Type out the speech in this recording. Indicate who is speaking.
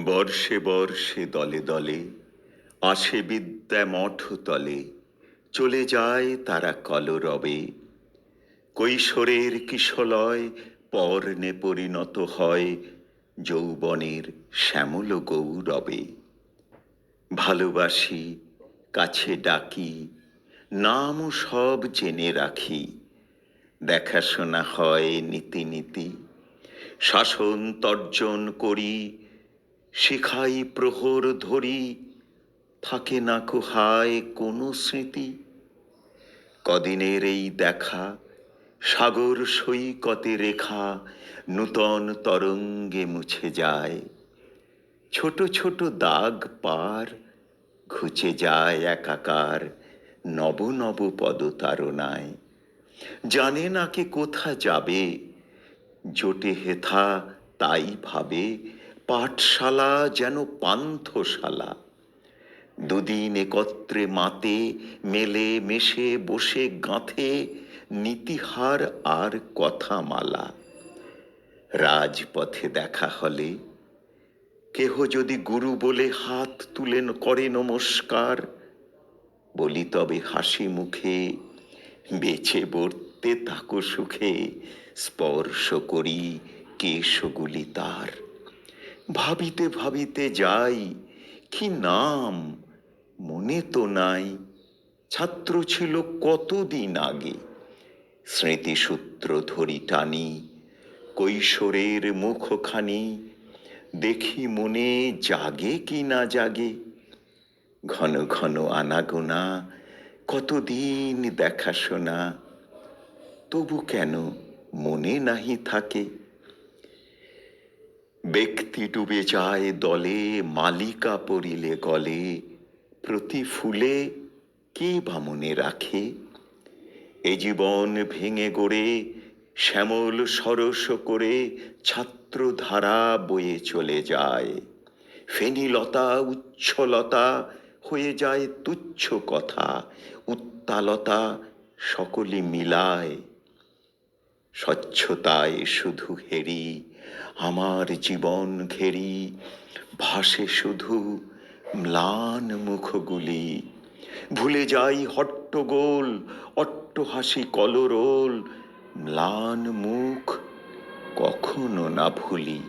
Speaker 1: বর্ষে বর্ষে দলে দলে আসে বিদ্যা মঠ তলে, চলে যায় তারা কলরবে। কৈশোরের কিশলয় পর্ণে পরিণত হয় যৌবনের শ্যামল গৌরবে। ভালোবাসি, কাছে ডাকি, নাম সব জেনে রাখি, দেখাশোনা হয় নীতি নীতি, শাসন তর্জন করি, শিখাই প্রহর ধরি, থাকে না কুহায় কোনো স্মৃতি। কদিনের এই দেখা, সাগর সৈকতে রেখা নূতন তরঙ্গে মুছে যায়। ছোট ছোট দাগ পার ঘুচে যায় একাকার নব নব পদতারণায়। জানে না কে কোথা যাবে, জোটে হেথা তাই ভাবে, পাঠশালা যেন পান্থশালা। দুদিন একত্রে মাতে মেলে মেশে বসে গাঁথে নীতিহার আর কথামালা। রাজপথে দেখা হলে কেহ যদি গুরু বলে হাত তুলেন করে নমস্কার, বলি তবে হাসি মুখে, বেঁচে বর্তে তাকো সুখে, স্পর্শ করি কেশগুলি তার। ভাবিতে ভাবিতে যাই, কি নাম মনে তো নাই, ছাত্র ছিল কতদিন আগে। স্মৃতিসূত্র ধরি টানি, কৈশোরের মুখখানি, দেখি মনে জাগে কি না জাগে। ঘন ঘন আনাগোনা, কতদিন দেখাশোনা, তবু কেন মনে নাহি থাকে। ব্যক্তি ডুবে যায় দলে, মালিকা পড়িলে গলে, প্রতি ফুলে কে বা মনে রাখে। এ জীবন ভেঙে গড়ে শ্যামল সরস করে ছাত্রধারা বয়ে চলে যায়। ফেনীলতা উচ্ছলতা হয়ে যায় তুচ্ছ কথা, উত্তালতা সকলে মিলায়। স্বচ্ছতায় শুধু হেরি, আমার জীবন ঘেরি, ভাসে শুধু ম্লান মুখগুলি। ভুলে যাই হট্টগোল, অট্টহাসি কলরোল, ম্লান মুখ কখনো না ভুলি।